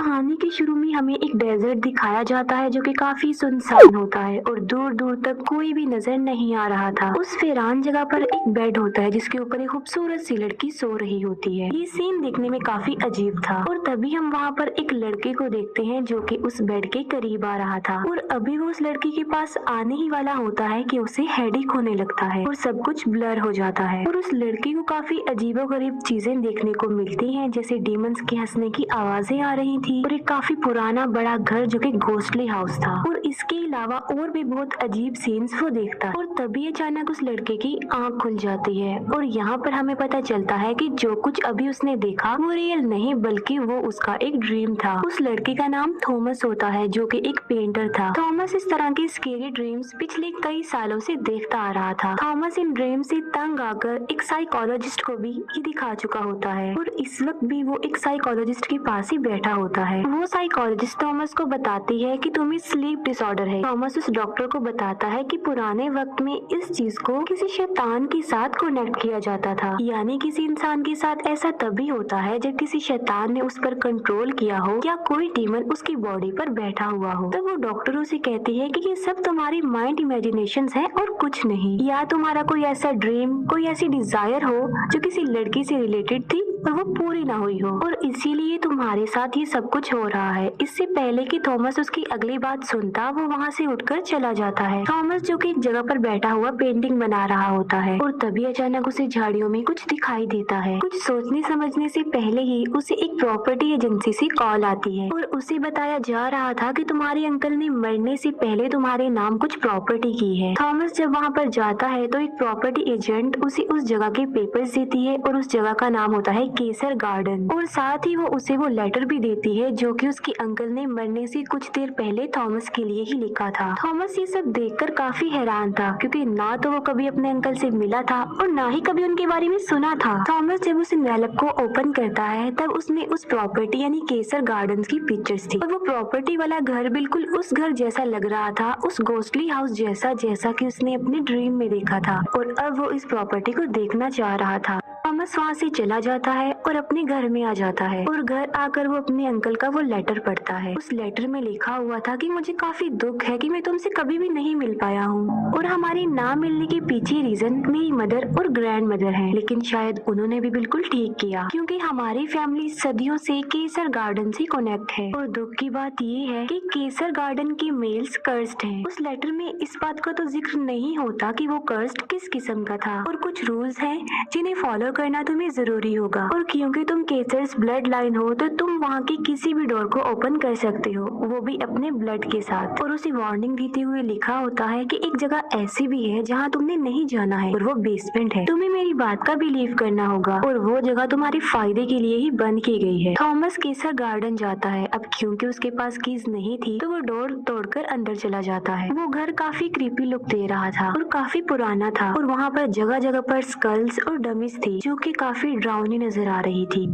कहानी के शुरू में हमें एक डेजर्ट दिखाया जाता है जो कि काफी सुनसान होता है और दूर दूर तक कोई भी नजर नहीं आ रहा था। उस वीरान जगह पर एक बेड होता है जिसके ऊपर एक खूबसूरत सी लड़की सो रही होती है। ये सीन देखने में काफी अजीब था और तभी हम वहाँ पर एक लड़के को देखते हैं जो कि उस बेड के करीब आ रहा था और अभी वो उस लड़की के पास आने ही वाला होता है कि उसे हेडेक होने लगता है और सब कुछ ब्लर हो जाता है और उस लड़की को काफी अजीबोगरीब चीजें देखने को मिलती हैं, जैसे डीमंस के हंसने की आवाजें आ रही थी और एक काफी पुराना बड़ा घर जो कि घोस्टली हाउस था और इसके अलावा और भी बहुत अजीब सीन्स वो देखता है। और तभी अचानक उस लड़के की आंख खुल जाती है और यहाँ पर हमें पता चलता है कि जो कुछ अभी उसने देखा वो रियल नहीं बल्कि वो उसका एक ड्रीम था। उस लड़के का नाम थॉमस होता है जो कि एक पेंटर था। थॉमस इस तरह के स्केरी ड्रीम्स पिछले कई सालों से देखता आ रहा था। थॉमस इन ड्रीम से तंग आकर एक साइकोलॉजिस्ट को भी ये दिखा चुका होता है और इस वक्त भी वो एक साइकोलॉजिस्ट के पास ही बैठा होता है। वो साइकोलॉजिस्ट थॉमस को बताती है कि तुम्हें स्लीप डिसऑर्डर है। थॉमस उस डॉक्टर को बताता है कि पुराने वक्त में इस चीज को किसी शैतान के साथ कनेक्ट किया जाता था, यानी किसी इंसान के साथ ऐसा तभी होता है जब किसी शैतान ने उस पर कंट्रोल किया हो या कोई डीमन उसकी बॉडी पर बैठा हुआ हो। तो वो डॉक्टर उसे कहती है कि ये सब तुम्हारी माइंड इमेजिनेशन है और कुछ नहीं, या तुम्हारा कोई ऐसा ड्रीम, कोई ऐसी डिजायर हो जो किसी लड़की से रिलेटेड थी और वो पूरी ना हुई हो और इसीलिए तुम्हारे साथ ये सब कुछ हो रहा है। इससे पहले कि थॉमस उसकी अगली बात सुनता वो वहाँ से उठकर चला जाता है। थॉमस जो कि एक जगह पर बैठा हुआ पेंटिंग बना रहा होता है और तभी अचानक उसे झाड़ियों में कुछ दिखाई देता है। कुछ सोचने समझने से पहले ही उसे एक प्रॉपर्टी एजेंसी से कॉल आती है और उसे बताया जा रहा था कि तुम्हारे अंकल ने मरने से पहले तुम्हारे नाम कुछ प्रॉपर्टी की है। थॉमस जब वहाँ पर जाता है तो एक प्रॉपर्टी एजेंट उसे उस जगह के पेपर्स देती है और उस जगह का नाम होता है केसर गार्डन और साथ ही वो उसे वो लेटर भी देती है जो कि उसके अंकल ने मरने से कुछ देर पहले थॉमस के लिए ही लिखा था। थॉमस ये सब देखकर काफी हैरान था क्योंकि ना तो वो कभी अपने अंकल से मिला था और ना ही कभी उनके बारे में सुना था। थॉमस जब उस एनवेलप को ओपन करता है तब उसमें उस प्रॉपर्टी यानी केसर गार्डन की पिक्चर्स थी और वो प्रॉपर्टी वाला घर बिल्कुल उस घर जैसा लग रहा था, उस घोस्टली हाउस जैसा, जैसा कि उसने अपने ड्रीम में देखा था और अब वो इस प्रॉपर्टी को देखना चाह रहा था। थॉमस वहाँ से चला जाता है और अपने घर में आ जाता है और घर आकर वो अपने अंकल का वो लेटर पढ़ता है। उस लेटर में लिखा हुआ था कि मुझे काफी दुख है कि मैं तुमसे कभी भी नहीं मिल पाया हूँ और हमारे ना मिलने के पीछे रीजन मेरी मदर और ग्रैंड मदर है, लेकिन शायद उन्होंने भी बिल्कुल ठीक किया क्योंकि हमारी फैमिली सदियों से केसर गार्डन से कनेक्ट है और दुख की बात ये है कि केसर गार्डन के मेल्स कर्स्ड हैं। उस लेटर में इस बात का तो जिक्र नहीं होता कि वो कर्स्ड किस किस्म का था और कुछ रूल्स हैं जिन्हें फॉलो करना तुम्हें जरूरी होगा और क्योंकि तुम केसर्स ब्लड लाइन हो तो तुम वहाँ की किसी भी डोर को ओपन कर सकते हो, वो भी अपने ब्लड के साथ। और उसे वार्निंग देते हुए लिखा होता है कि एक जगह ऐसी भी है जहाँ तुमने नहीं जाना है और वो बेसमेंट है, तुम्हें मेरी बात का बिलीव करना होगा और वो जगह तुम्हारे फायदे के लिए ही बंद की गई है। थॉमस केसर गार्डन जाता है। अब क्योंकि उसके पास कीज नहीं थी तो वो डोर तोड़कर अंदर चला जाता है। वो घर काफी क्रीपी लुक दे रहा था और काफी पुराना था और वहाँ पर जगह जगह पर स्कल्स और डमीज थी जो कि काफी डरावनी नजर आ रही थी।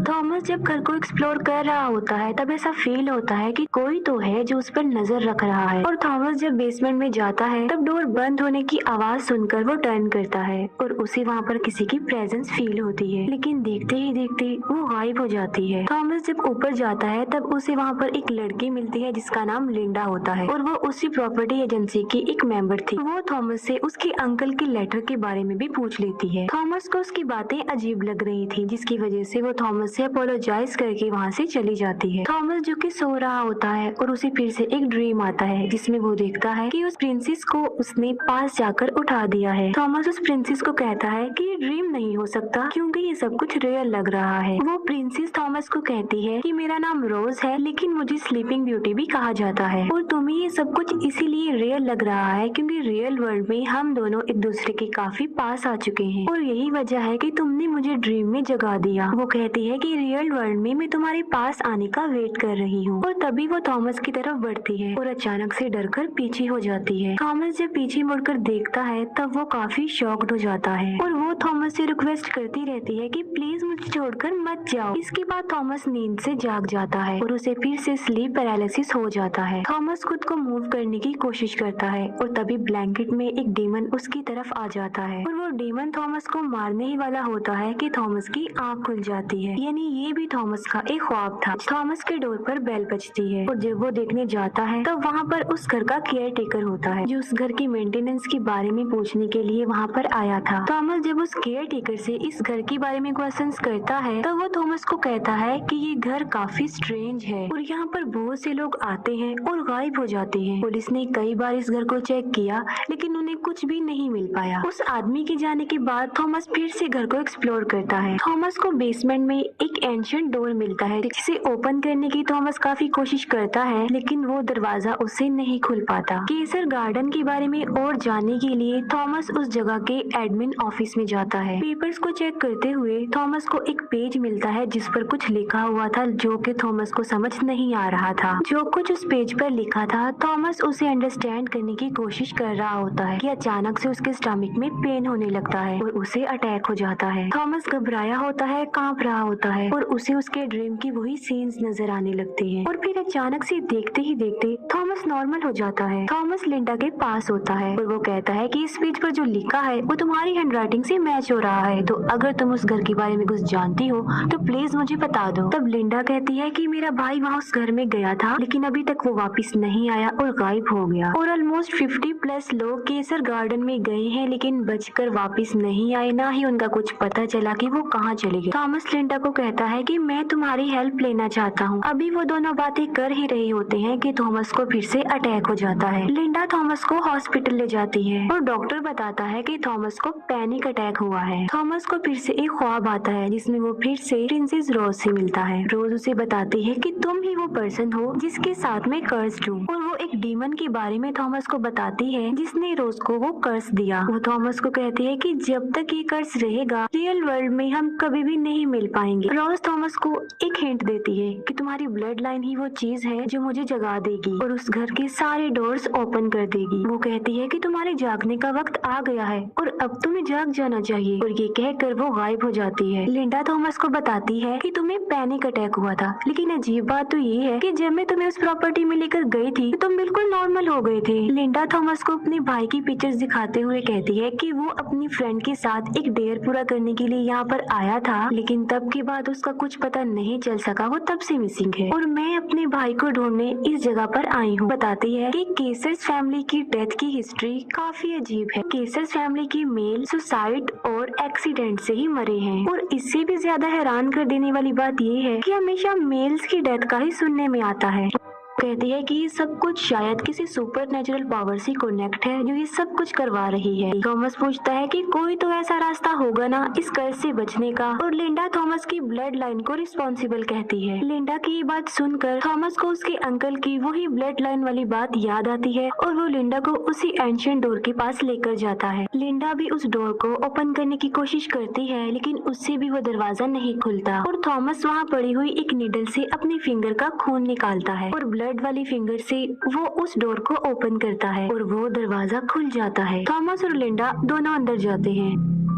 थॉमस जब घर को एक्सप्लोर कर रहा होता है तब ऐसा फील होता है कि कोई तो है जो उस पर नजर रख रहा है और थॉमस जब बेसमेंट में जाता है तब डोर बंद होने की आवाज सुनकर वो टर्न करता है और उसे वहाँ पर किसी की प्रेजेंस फील होती है, लेकिन देखते ही देखते वो गायब हो जाती है। थॉमस जब ऊपर जाता है तब उसे वहाँ पर एक लड़की मिलती है जिसका नाम लिंडा होता है और वो उसी प्रॉपर्टी एजेंसी की एक मेंबर थी। वो थॉमस से उसके अंकल के लेटर के बारे में भी पूछ लेती है। थॉमस को उसकी बातें अजीब लग रही थी जिसकी वजह से वो थॉमस से अपोलोजाइज करके वहाँ से चली जाती है। थॉमस जो कि सो रहा होता है और उसे फिर से एक ड्रीम आता है जिसमें वो देखता है कि उस प्रिंसेस को उसने पास जाकर उठा दिया है। थॉमस उस प्रिंसेस को कहता है कि ये ड्रीम नहीं हो सकता क्योंकि ये सब कुछ रियल लग रहा है। वो प्रिंसेस थॉमस को कहती है कि मेरा नाम रोज है लेकिन मुझे स्लीपिंग ब्यूटी भी कहा जाता है और तुम्हें ये सब कुछ इसीलिए रियल लग रहा है क्योंकि रियल वर्ल्ड में हम दोनों एक दूसरे के काफी पास आ चुके हैं और यही वजह है कि तुमने मुझे ड्रीम में जगा दिया। वो कहती है कि रियल वर्ल्ड में मैं तुम्हारे पास आने का वेट कर रही हूँ और तभी वो थॉमस की तरफ बढ़ती है और अचानक से डरकर पीछे हो जाती है। थॉमस जब पीछे मुड़कर देखता है तब वो काफी शॉक्ड हो जाता है और वो थॉमस से रिक्वेस्ट करती रहती है कि प्लीज मुझे छोड़कर मत जाओ। इसके बाद थॉमस नींद से जाग जाता है और उसे फिर से स्लीप पैरालिसिस हो जाता है। थॉमस खुद को मूव करने की कोशिश करता है और तभी ब्लैंकेट में एक डीमन उसकी तरफ आ जाता है और वो डीमन थॉमस को मारने ही वाला होता है कि थॉमस की आँख खुल जाती है। यानी ये भी थॉमस का एक ख्वाब था। थॉमस के डोर पर बेल बजती है और जब वो देखने जाता है तब वहाँ पर उस घर का केयर टेकर होता है जो उस घर की मेंटेनेंस के बारे में पूछने के लिए वहाँ पर आया था। थॉमस जब उस केयर टेकर से इस घर के बारे में क्वेश्चंस करता है तो वो थॉमस को कहता है कि ये घर काफी स्ट्रेंज है और यहाँ पर बहुत से लोग आते हैं और गायब हो जाते हैं। पुलिस ने कई बार इस घर को चेक किया लेकिन उन्हें कुछ भी नहीं मिल पाया। उस आदमी के जाने के बाद थॉमस फिर से घर को एक्सप्लोर करता है। थॉमस को बेसमेंट में एक एंशिएंट डोर मिलता है जिसे ओपन करने की थॉमस काफी कोशिश करता है लेकिन वो दरवाजा उससे नहीं खुल पाता। केसर गार्डन के बारे में और जानने के लिए थॉमस उस जगह के एडमिन ऑफिस में जाता है। पेपर्स को चेक करते हुए थॉमस को एक पेज मिलता है जिस पर कुछ लिखा हुआ था जो कि थॉमस को समझ नहीं आ रहा था। जो कुछ उस पेज पर लिखा था थॉमस उसे अंडरस्टैंड करने की कोशिश कर रहा होता है कि अचानक से उसके स्टमक में पेन होने लगता है और उसे अटैक हो जाता है। थॉमस घबराया होता है, कांप रहा होता है और उसे उसके ड्रीम की वही सीन्स नजर आने लगते हैं और फिर अचानक से देखते ही देखते थॉमस नॉर्मल हो जाता है। थॉमस लिंडा के पास होता है और वो कहता है कि इस पेज पर जो लिखा है वो तुम्हारी हैंडराइटिंग से मैच हो रहा है, तो अगर तुम उस घर के बारे में कुछ जानती हो तो प्लीज मुझे बता दो। तब लिंडा कहती है कि मेरा भाई वहाँ उस घर में गया था लेकिन अभी तक वो वापस नहीं आया और गायब हो गया और ऑलमोस्ट 50+ लोग केसर गार्डन में गए हैं लेकिन बचकर वापस नहीं आए, ना ही उनका कुछ पता चला कि वो कहाँ चले गए। थॉमस लिंडा को कहता है कि मैं तुम्हारी हेल्प लेना चाहता हूँ। अभी वो दोनों बातें कर ही रहे होते हैं कि थॉमस को फिर से अटैक हो जाता है। लिंडा थॉमस को हॉस्पिटल ले जाती है और डॉक्टर बताता है कि थॉमस को पैनिक अटैक हुआ है। थॉमस को फिर से एक ख्वाब आता है जिसमें वो फिर से प्रिंसेस रोज से मिलता है। रोज उसे बताती है कि तुम ही वो पर्सन हो जिसके साथ मैं कर्स्ड हूँ और वो एक डीमन के बारे में थॉमस को बताती है जिसने रोज को वो कर्स दिया। वो थॉमस को कहती है कि जब तक ये कर्स रहेगा रियल वर्ल्ड में हम कभी भी नहीं मिल पाएंगे। रोज थॉमस को एक हिंट देती है कि तुम्हारी ब्लड लाइन ही वो चीज है जो मुझे जगा देगी और उस घर के सारे डोर्स ओपन कर देगी। वो कहती है कि तुम्हारे जागने का वक्त आ गया है और अब तुम्हें जाग जाना चाहिए और ये कहकर वो गायब हो जाती है। लिंडा थॉमस को बताती है कि तुम्हें पैनिक अटैक हुआ था लेकिन अजीब बात तो ये है कि जब मैं तुम्हें उस प्रॉपर्टी में लेकर गई थी तो तुम बिल्कुल नॉर्मल हो गए थे। लिंडा थॉमस को अपने भाई की पिक्चर्स दिखाते हुए कहती है कि वो अपनी फ्रेंड के साथ एक डेयर पूरा करने के लिए यहाँ पर आया था लेकिन तब के बाद उसका कुछ पता नहीं चल सका, वो तब से मिसिंग है और मैं अपने भाई को ढूंढने इस जगह पर आई हूँ। बताती है कि केसर्स फैमिली की डेथ की हिस्ट्री काफी अजीब है। केसर्स फैमिली की मेल सुसाइड और एक्सीडेंट से ही मरे हैं और इससे भी ज्यादा हैरान कर देने वाली बात ये है कि हमेशा मेल्स की डेथ का ही सुनने में आता है। कहती है कि ये सब कुछ शायद किसी सुपर नेचुरल पावर से कनेक्ट है जो ये सब कुछ करवा रही है। थॉमस पूछता है कि कोई तो ऐसा रास्ता होगा ना इस कर्ज से बचने का और लिंडा थॉमस की ब्लड लाइन को रिस्पॉन्सिबल कहती है। लिंडा की ये बात सुनकर थॉमस को उसके अंकल की वही ब्लड लाइन वाली बात याद आती है और वो लिंडा को उसी एंशिएंट डोर के पास लेकर जाता है। लिंडा भी उस डोर को ओपन करने की कोशिश करती है लेकिन उससे भी वो दरवाजा नहीं खुलता और थॉमस वहाँ पड़ी हुई एक नीडल से अपने फिंगर का खून निकालता है और ब्लड वाली फिंगर से वो उस डोर को ओपन करता है और वो दरवाजा खुल जाता है। थॉमस और लिंडा दोनों अंदर जाते हैं।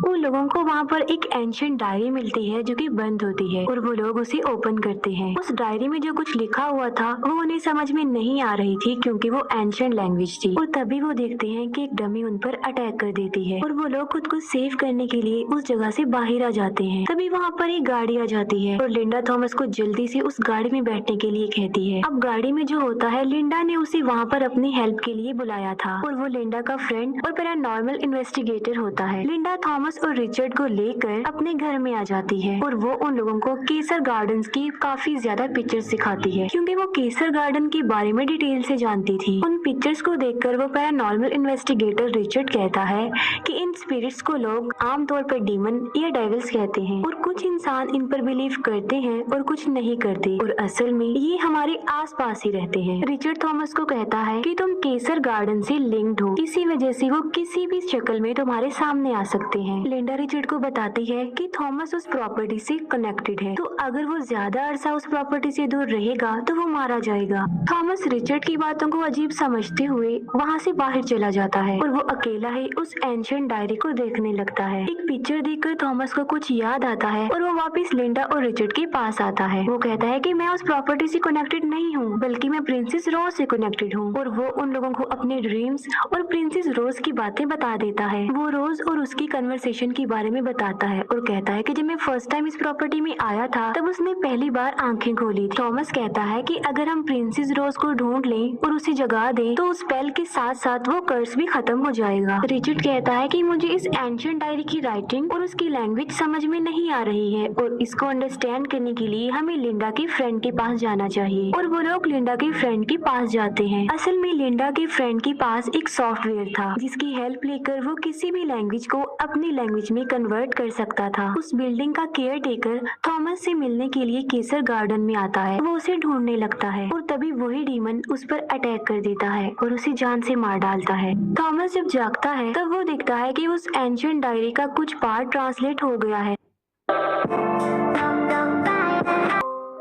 उन लोगों को वहाँ पर एक एंशिएंट डायरी मिलती है जो कि बंद होती है और वो लोग उसे ओपन करते हैं। उस डायरी में जो कुछ लिखा हुआ था वो उन्हें समझ में नहीं आ रही थी क्योंकि वो एंशिएंट लैंग्वेज थी और तभी वो देखते हैं कि एक डमी उन पर अटैक कर देती है और वो लोग खुद को सेव करने के लिए उस जगह से बाहर आ जाते हैं। तभी वहाँ पर एक गाड़ी आ जाती है और लिंडा थॉमस को जल्दी से उस गाड़ी में बैठने के लिए कहती है। अब गाड़ी में जो होता है लिंडा ने उसे वहाँ पर अपनी हेल्प के लिए बुलाया था और वो लिंडा का फ्रेंड और पैरानॉर्मल इन्वेस्टिगेटर होता है। लिंडा थॉमस और रिचर्ड को लेकर अपने घर में आ जाती है और वो उन लोगों को केसर गार्डन्स की काफी ज्यादा पिक्चर्स दिखाती है क्योंकि वो केसर गार्डन के बारे में डिटेल से जानती थी। उन पिक्चर्स को देखकर वो पैरानॉर्मल इन्वेस्टिगेटर रिचर्ड कहता है कि इन स्पिरिट्स को लोग आमतौर पर डीमन या डेविल्स कहते हैं और कुछ इंसान इन पर बिलीव करते हैं और कुछ नहीं करते और असल में ये हमारे आस पास ही रहते हैं। रिचर्ड थॉमस को कहता है कि तुम केसर गार्डन से लिंक्ड हो, इसी वजह से वो किसी भी शक्ल में तुम्हारे सामने आ सकते हैं। लिंडा रिचर्ड को बताती है कि थॉमस उस प्रॉपर्टी से कनेक्टेड है तो अगर वो ज्यादा अरसा उस प्रॉपर्टी से दूर रहेगा तो वो मारा जाएगा। थॉमस रिचर्ड की बातों को अजीब समझते हुए वहाँ से बाहर चला जाता है और वो अकेला ही उस एंशिएंट डायरी को देखने लगता है। एक पिक्चर देखकर थॉमस को कुछ याद आता है और वो वापस लिंडा और रिचर्ड के पास आता है। वो कहता है कि मैं उस प्रॉपर्टी से कनेक्टेड नहीं हूँ बल्कि मैं प्रिंसेस रोज से कनेक्टेड हूँ और वो उन लोगों को अपने ड्रीम्स और प्रिंसेस रोज की बातें बता देता है। वो रोज और उसकी कन्वर्सेशन कन्वर्सेशन के बारे में बताता है और कहता है कि जब मैं फर्स्ट टाइम इस प्रॉपर्टी में आया था तब उसने पहली बार आंखें खोली थी। थॉमस कहता है कि अगर हम प्रिंसेस रोज को ढूंढ लें और उसे जगा दें तो उस स्पेल के साथ साथ वो कर्स भी खत्म हो जाएगा। रिचर्ड कहता है कि मुझे इस एंशिएंट डायरी की राइटिंग और उसकी लैंग्वेज समझ में नहीं आ रही है और इसको अंडरस्टैंड करने के लिए हमें लिंडा के फ्रेंड के पास जाना चाहिए। और वो लोग लिंडा के फ्रेंड के पास जाते हैं। असल में लिंडा के फ्रेंड के पास एक सॉफ्टवेयर था जिसकी हेल्प लेकर वो किसी भी लैंग्वेज को अपनी लैंग्वेज में कन्वर्ट कर सकता था। उस बिल्डिंग का केयर टेकर थॉमस से मिलने के लिए केसर गार्डन में आता है। वो उसे ढूंढने लगता है और तभी वही डीमन उस पर अटैक कर देता है और उसे जान से मार डालता है। थॉमस जब जागता है तब वो देखता है कि उस एंशिएंट डायरी का कुछ पार्ट ट्रांसलेट हो गया है।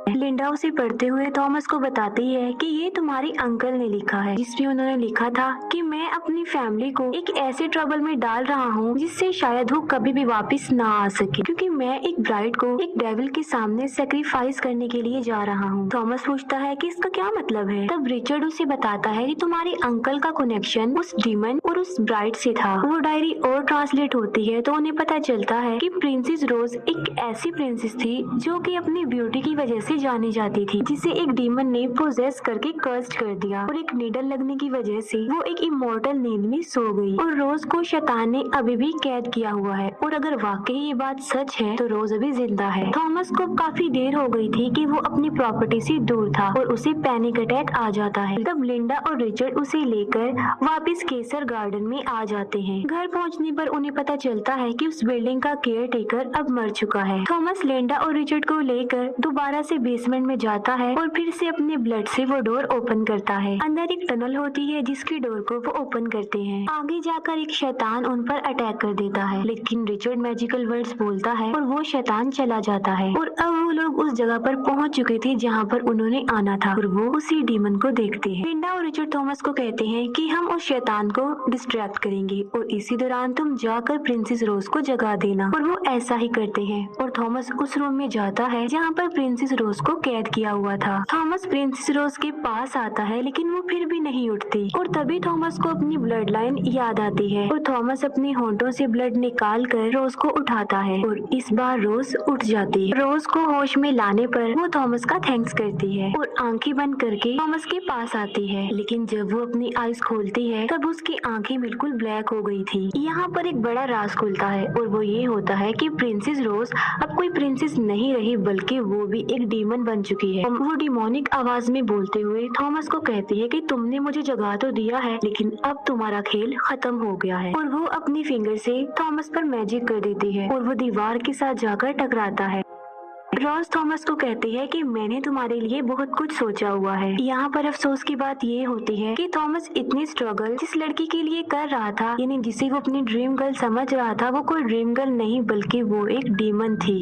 लिंडा उसे पढ़ते हुए थॉमस को बताती है कि ये तुम्हारे अंकल ने लिखा है, जिसमें उन्होंने लिखा था कि मैं अपनी फैमिली को एक ऐसे ट्रबल में डाल रहा हूँ जिससे शायद वो कभी भी वापस ना आ सके, क्योंकि मैं एक ब्राइड को एक डेविल के सामने सेक्रीफाइस करने के लिए जा रहा हूँ। थॉमस पूछता है कि इसका क्या मतलब है। तब रिचर्ड उसे बताता है कि तुम्हारे अंकल का कनेक्शन उस डीमन और उस ब्राइड से था। वो डायरी और ट्रांसलेट होती है तो उन्हें पता चलता है कि प्रिंसेस रोज एक ऐसी प्रिंसेस थी जो कि अपनी ब्यूटी की वजह से जानी जाती थी, जिसे एक डीमन ने पोजेस करके कर्स्ड कर दिया और एक नीडल लगने की वजह से वो एक इमॉर्टल नींद में सो गई और रोज को शैतान ने अभी भी कैद किया हुआ है। और अगर वाकई ये बात सच है तो रोज अभी जिंदा है। थॉमस को काफी देर हो गई थी कि वो अपनी प्रॉपर्टी से दूर था और उसे पैनिक अटैक आ जाता है। तब लिंडा और रिचर्ड उसे लेकर वापस केसर गार्डन में आ जाते हैं। घर पहुंचने पर उन्हें पता चलता है कि उस बिल्डिंग का केयर टेकर अब मर चुका है। थॉमस लिंडा और रिचर्ड को लेकर दोबारा से बेसमेंट में जाता है और फिर से अपने ब्लड से वो डोर ओपन करता है। अंदर एक टनल होती है जिसकी डोर को वो ओपन करते हैं। आगे जाकर एक शैतान उन पर अटैक कर देता है, लेकिन रिचर्ड मैजिकल वर्ड्स बोलता है और वो शैतान चला जाता है। और अब वो लोग उस जगह पर पहुंच चुके थे जहाँ पर उन्होंने आना था और वो उसी डीमन को देखते हैं। लिंडा और रिचर्ड थॉमस को कहते हैं कि हम उस शैतान को डिस्ट्रैक्ट करेंगे और इसी दौरान तुम जाकर प्रिंसेस रोज को जगा देना। और वो ऐसा ही करते हैं और थॉमस उस रूम में जाता है जहाँ पर प्रिंसेस रोज को कैद किया हुआ था। थॉमस प्रिंसेस रोज के पास आता है लेकिन वो फिर भी नहीं उठती और तभी थॉमस को अपनी ब्लड लाइन याद आती है और थॉमस अपने होंठों से ब्लड निकाल कर रोज को उठाता है और इस बार रोज उठ जाती है। रोज को होश में लाने पर वो थॉमस का थैंक्स करती है और आंखें बंद करके थॉमस के पास आती है, लेकिन जब वो अपनी आईज खोलती है तब उसकी आंखें बिल्कुल ब्लैक हो गई थी। यहाँ पर एक बड़ा राज खुलता है और वो ये होता है कि प्रिंसेस रोज अब कोई प्रिंसेस नहीं रही बल्कि वो भी एक डीमन बन चुकी है। वो डिमोनिक आवाज में बोलते हुए थॉमस को कहती है कि तुमने मुझे जगा तो दिया है लेकिन अब तुम्हारा खेल खत्म हो गया है। और वो अपनी फिंगर से थॉमस पर मैजिक कर देती है और वो दीवार के साथ जाकर टकराता है। रोज थॉमस को कहती है कि मैंने तुम्हारे लिए बहुत कुछ सोचा हुआ है। यहाँ पर अफसोस की बात ये होती है कि थॉमस इतनी स्ट्रगल जिस लड़की के लिए कर रहा था, यानी जिसे वो अपनी ड्रीम गर्ल समझ रहा था, वो कोई ड्रीम गर्ल नहीं बल्कि वो एक डीमन थी।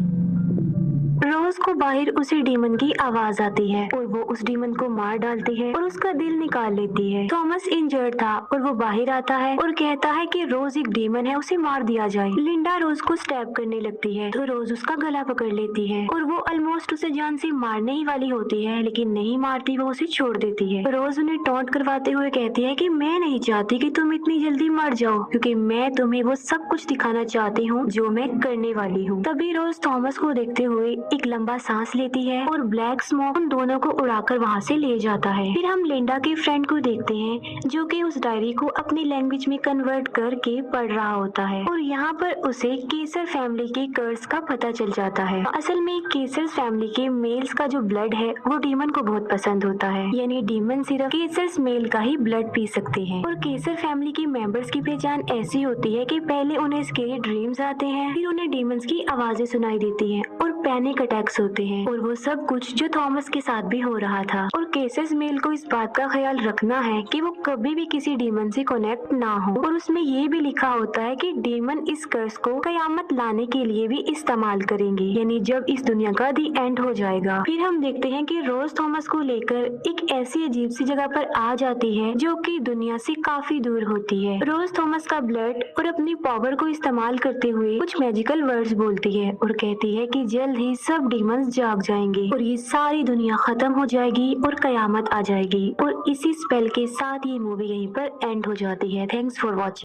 रोज को बाहर उसी डीमन की आवाज आती है और वो उस डीमन को मार डालती है और उसका दिल निकाल लेती है। थॉमस इंजर्ड था और वो बाहर आता है और कहता है कि रोज एक डीमन है, उसे मार दिया जाए। लिंडा रोज को स्टैब करने लगती है तो रोज उसका गला पकड़ लेती है और वो ऑलमोस्ट उसे जान से मारने ही वाली होती है, लेकिन नहीं मारती, वो उसे छोड़ देती है। रोज उन्हें टॉन्ट करवाते हुए कहती है कि मैं नहीं चाहती कि तुम इतनी जल्दी मर जाओ, क्योंकि मैं तुम्हें वो सब कुछ दिखाना चाहती हूँ जो मैं करने वाली हूँ। तभी रोज थॉमस को देखते हुए एक लंबा सांस लेती है और ब्लैक स्मोक उन दोनों को उड़ाकर वहाँ से ले जाता है। फिर हम लिंडा के फ्रेंड को देखते हैं जो कि उस डायरी को अपनी लैंग्वेज में कन्वर्ट करके पढ़ रहा होता है और यहाँ पर उसे केसर फैमिली के कर्स का पता चल जाता है। असल में केसर फैमिली के मेल्स का जो ब्लड है वो डीमन को बहुत पसंद होता है, यानी डीमन सिर्फ केसर मेल का ही ब्लड पी सकते हैं। और केसर फैमिली के मेंबर्स की पहचान ऐसी होती है कि पहले उन्हें स्केरी ड्रीम्स आते हैं, फिर उन्हें डीमंस की आवाजें सुनाई देती हैं और पैनिक अटैक्स होते हैं। और वो सब कुछ जो थॉमस के साथ भी हो रहा था। और केसस मेल को इस बात का ख्याल रखना है कि वो कभी भी किसी डीमन से कनेक्ट ना हो। और उसमें ये भी लिखा होता है कि डीमन इस कर्स को कयामत लाने के लिए भी इस्तेमाल करेंगे, यानी जब इस दुनिया का दी एंड हो जाएगा। फिर हम देखते हैं कि रोज थॉमस को लेकर एक ऐसी अजीब सी जगह पर आ जाती है जो कि दुनिया से काफी दूर होती है। रोज थॉमस का ब्लड और अपनी पावर को इस्तेमाल करते हुए कुछ मैजिकल वर्ड्स बोलती है और कहती है कि जल्द ही सब डीमंस जाग जाएंगे और ये सारी दुनिया खत्म हो जाएगी और कयामत आ जाएगी। और इसी स्पेल के साथ ये मूवी यहीं पर एंड हो जाती है। Thanks for watching.